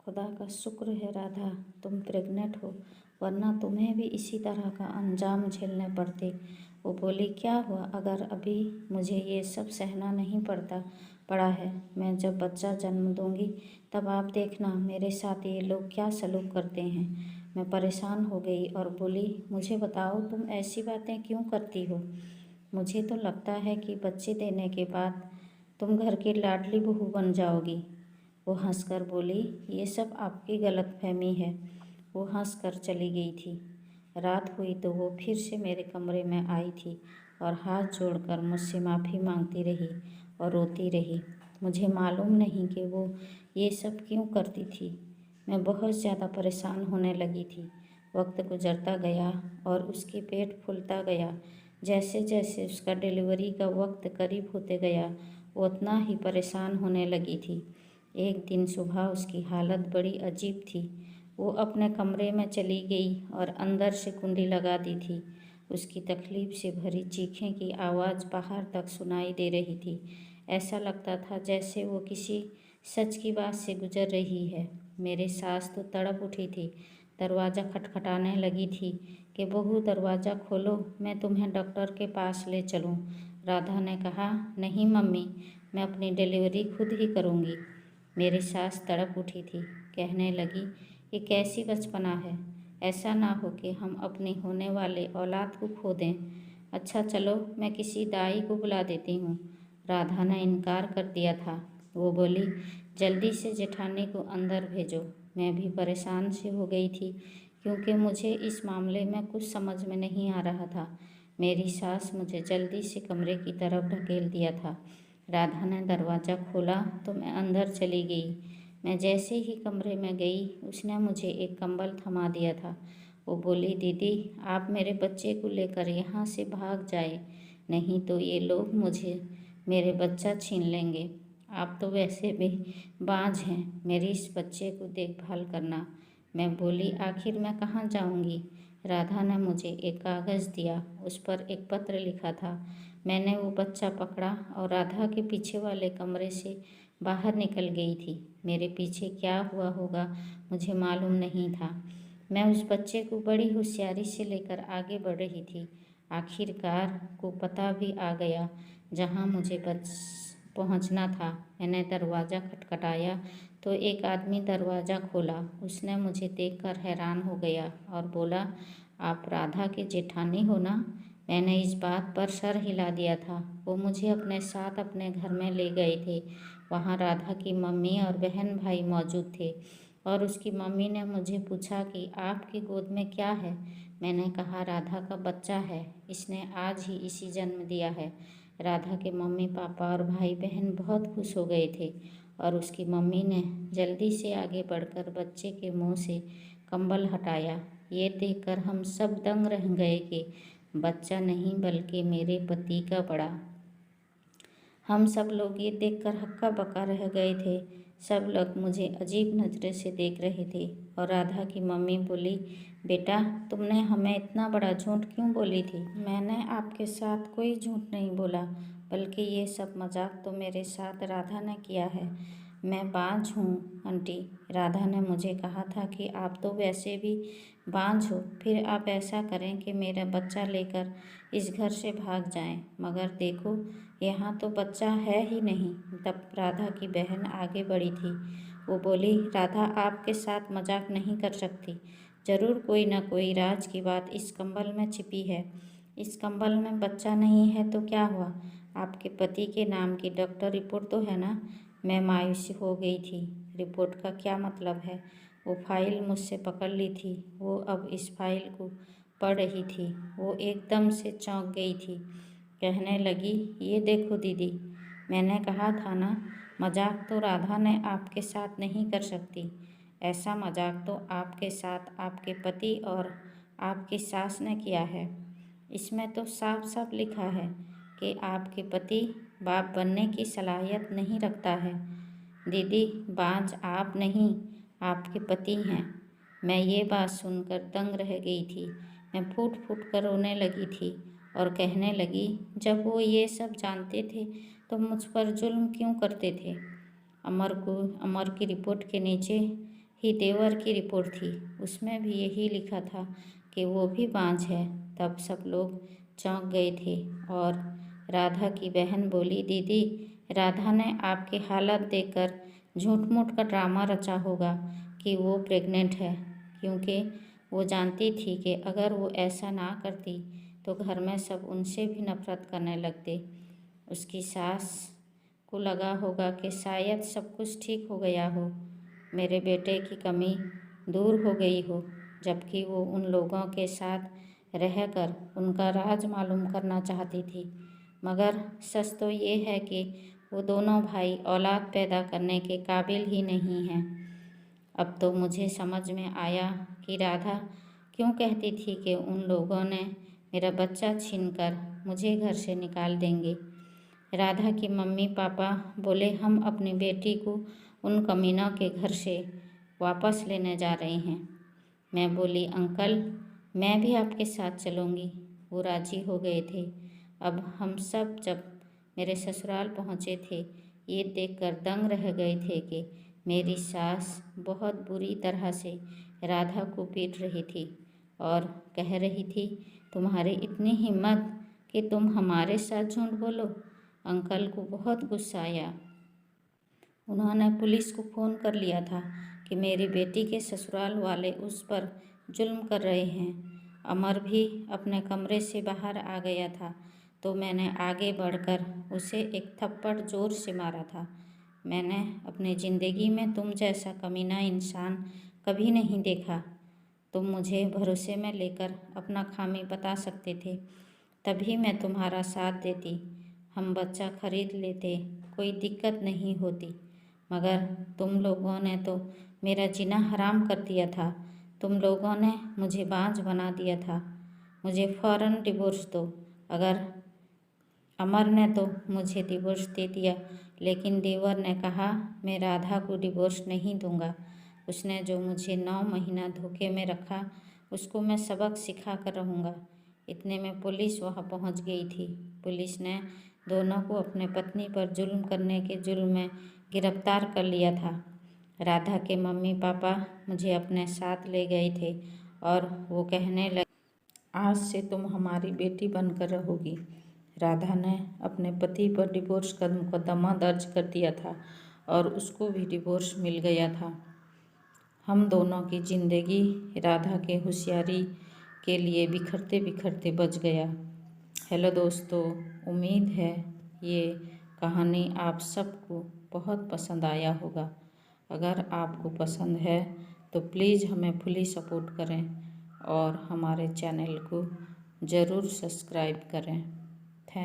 खुदा का शुक्र है राधा, तुम प्रेग्नेंट हो, वरना तुम्हें भी इसी तरह का अंजाम झेलने पड़ते। वो बोली, क्या हुआ अगर अभी मुझे ये सब सहना नहीं पड़ा है। मैं जब बच्चा जन्म दूंगी तब आप देखना मेरे साथ ये लोग क्या सलूक करते हैं। मैं परेशान हो गई और बोली, मुझे बताओ तुम ऐसी बातें क्यों करती हो। मुझे तो लगता है कि बच्चे देने के बाद तुम घर की लाडली बहू बन जाओगी। वो हंसकर बोली, ये सब आपकी गलतफहमी है। वो हंसकर चली गई थी। रात हुई तो वो फिर से मेरे कमरे में आई थी और हाथ जोड़कर मुझसे माफ़ी मांगती रही और रोती रही। मुझे मालूम नहीं कि वो ये सब क्यों करती थी। मैं बहुत ज़्यादा परेशान होने लगी थी। वक्त गुजरता गया और उसके पेट फूलता गया। जैसे जैसे उसका डिलीवरी का वक्त करीब होते गया, वो उतना ही परेशान होने लगी थी। एक दिन सुबह उसकी हालत बड़ी अजीब थी। वो अपने कमरे में चली गई और अंदर से कुंडी लगा दी थी। उसकी तकलीफ से भरी चीखें की आवाज़ बाहर तक सुनाई दे रही थी। ऐसा लगता था जैसे वो किसी सच की बात से गुजर रही है। मेरी सास तो तड़प उठी थी। दरवाज़ा खटखटाने लगी थी कि बहू दरवाज़ा खोलो, मैं तुम्हें डॉक्टर के पास ले चलूं। राधा ने कहा, नहीं मम्मी, मैं अपनी डिलीवरी खुद ही करूंगी। मेरी सास तड़प उठी थी। कहने लगी, ये कैसी बचपना है। ऐसा ना हो कि हम अपनी होने वाले औलाद को खो दें। अच्छा चलो, मैं किसी दाई को बुला देती हूँ। राधा ने इनकार कर दिया था। वो बोली, जल्दी से जेठानी को अंदर भेजो। मैं भी परेशान से हो गई थी क्योंकि मुझे इस मामले में कुछ समझ में नहीं आ रहा था। मेरी सास मुझे जल्दी से कमरे की तरफ ढकेल दिया था। राधा ने दरवाज़ा खोला तो मैं अंदर चली गई। मैं जैसे ही कमरे में गई, उसने मुझे एक कंबल थमा दिया था। वो बोली, दीदी आप मेरे बच्चे को लेकर यहाँ से भाग जाए, नहीं तो ये लोग मुझे मेरे बच्चा छीन लेंगे। आप तो वैसे भी बांझ हैं, मेरी इस बच्चे को देखभाल करना। मैं बोली, आखिर मैं कहाँ जाऊँगी। राधा ने मुझे एक कागज़ दिया, उस पर एक पत्र लिखा था। मैंने वो बच्चा पकड़ा और राधा के पीछे वाले कमरे से बाहर निकल गई थी। मेरे पीछे क्या हुआ होगा मुझे मालूम नहीं था। मैं उस बच्चे को बड़ी होशियारी से लेकर आगे बढ़ रही थी। आखिरकार को पता भी आ गया जहाँ मुझे पहुँचना था। मैंने दरवाज़ा खटखटाया तो एक आदमी दरवाज़ा खोला। उसने मुझे देखकर हैरान हो गया और बोला, आप राधा के जेठानी हो ना। मैंने इस बात पर सर हिला दिया था। वो मुझे अपने साथ अपने घर में ले गए थे। वहाँ राधा की मम्मी और बहन भाई मौजूद थे और उसकी मम्मी ने मुझे पूछा कि आपकी गोद में क्या है। मैंने कहा, राधा का बच्चा है, इसने आज ही इसी जन्म दिया है। राधा के मम्मी पापा और भाई बहन बहुत खुश हो गए थे और उसकी मम्मी ने जल्दी से आगे बढ़कर बच्चे के मुंह से कंबल हटाया। ये देखकर हम सब दंग रह गए कि बच्चा नहीं बल्कि मेरे पति का बड़ा। हम सब लोग ये देखकर हक्का बक्का रह गए थे। सब लोग मुझे अजीब नज़रों से देख रहे थे और राधा की मम्मी बोली, बेटा तुमने हमें इतना बड़ा झूठ क्यों बोली थी। मैंने आपके साथ कोई झूठ नहीं बोला, बल्कि ये सब मजाक तो मेरे साथ राधा ने किया है। मैं बांझ हूँ आंटी। राधा ने मुझे कहा था कि आप तो वैसे भी बांझ हो, फिर आप ऐसा करें कि मेरा बच्चा लेकर इस घर से भाग जाएं। मगर देखो, यहाँ तो बच्चा है ही नहीं। तब राधा की बहन आगे बढ़ी थी। वो बोली, राधा आपके साथ मजाक नहीं कर सकती। जरूर कोई ना कोई राज की बात इस कंबल में छिपी है। इस कंबल में बच्चा नहीं है तो क्या हुआ, आपके पति के नाम की डॉक्टर रिपोर्ट तो है ना। मैं मायूस हो गई थी। रिपोर्ट का क्या मतलब है। वो फाइल मुझसे पकड़ ली थी। वो अब इस फाइल को पढ़ रही थी। वो एकदम से चौंक गई थी। कहने लगी, ये देखो दीदी, मैंने कहा था ना, मजाक तो राधा ने आपके साथ नहीं कर सकती। ऐसा मजाक तो आपके साथ आपके पति और आपकी सास ने किया है। इसमें तो साफ साफ लिखा है कि आपके पति बाप बनने की सलाहियत नहीं रखता है। दीदी, बांझ आप नहीं, आपके पति हैं। मैं ये बात सुनकर दंग रह गई थी। मैं फूट फूट कर रोने लगी थी और कहने लगी, जब वो ये सब जानते थे तो मुझ पर जुल्म क्यों करते थे। अमर की रिपोर्ट के नीचे ही देवर की रिपोर्ट थी, उसमें भी यही लिखा था कि वो भी बांझ है। तब सब लोग चौंक गए थे और राधा की बहन बोली, दीदी, राधा ने आपकी हालत देखकर झूठ मूठ का ड्रामा रचा होगा कि वो प्रेग्नेंट है, क्योंकि वो जानती थी कि अगर वो ऐसा ना करती तो घर में सब उनसे भी नफरत करने लगते। उसकी सास को लगा होगा कि शायद सब कुछ ठीक हो गया हो, मेरे बेटे की कमी दूर हो गई हो, जबकि वो उन लोगों के साथ रहकर उनका राज मालूम करना चाहती थी। मगर सच तो ये है कि वो दोनों भाई औलाद पैदा करने के काबिल ही नहीं हैं। अब तो मुझे समझ में आया कि राधा क्यों कहती थी कि उन लोगों ने मेरा बच्चा छीनकर मुझे घर से निकाल देंगे। राधा की मम्मी पापा बोले, हम अपनी बेटी को उन कमीनों के घर से वापस लेने जा रहे हैं। मैं बोली, अंकल, मैं भी आपके साथ चलूँगी। वो राजी हो गए थे। अब हम सब जब मेरे ससुराल पहुँचे थे, ये देखकर दंग रह गए थे कि मेरी सास बहुत बुरी तरह से राधा को पीट रही थी और कह रही थी, तुम्हारी इतनी हिम्मत कि तुम हमारे साथ झूठ बोलो। अंकल को बहुत गुस्सा आया। उन्होंने पुलिस को फ़ोन कर लिया था कि मेरी बेटी के ससुराल वाले उस पर जुल्म कर रहे हैं। अमर भी अपने कमरे से बाहर आ गया था तो मैंने आगे बढ़कर उसे एक थप्पड़ ज़ोर से मारा था। मैंने अपनी ज़िंदगी में तुम जैसा कमीना इंसान कभी नहीं देखा। तुम मुझे भरोसे में लेकर अपना खामी बता सकते थे, तभी मैं तुम्हारा साथ देती, हम बच्चा खरीद लेते, कोई दिक्कत नहीं होती। मगर तुम लोगों ने तो मेरा जीना हराम कर दिया था। तुम लोगों ने मुझे बांझ बना दिया था। मुझे फ़ौरन डिवोर्स दो। अगर अमर ने तो मुझे डिवोर्स दे दिया, लेकिन देवर ने कहा, मैं राधा को डिवोर्स नहीं दूंगा। उसने जो मुझे 9 महीना धोखे में रखा, उसको मैं सबक सिखा कर रहूँगा। इतने में पुलिस वहाँ पहुँच गई थी। पुलिस ने दोनों को अपने पत्नी पर जुल्म करने के जुर्म में गिरफ्तार कर लिया था। राधा के मम्मी पापा मुझे अपने साथ ले गए थे और वो कहने लगे, आज से तुम हमारी बेटी बनकर रहोगी। राधा ने अपने पति पर डिवोर्स का मुकदमा दर्ज कर दिया था और उसको भी डिवोर्स मिल गया था। हम दोनों की ज़िंदगी राधा के होशियारी के लिए बिखरते बिखरते बच गया। हेलो दोस्तों, उम्मीद है ये कहानी आप सबको बहुत पसंद आया होगा। अगर आपको पसंद है तो प्लीज़ हमें फुली सपोर्ट करें और हमारे चैनल को ज़रूर सब्सक्राइब करें।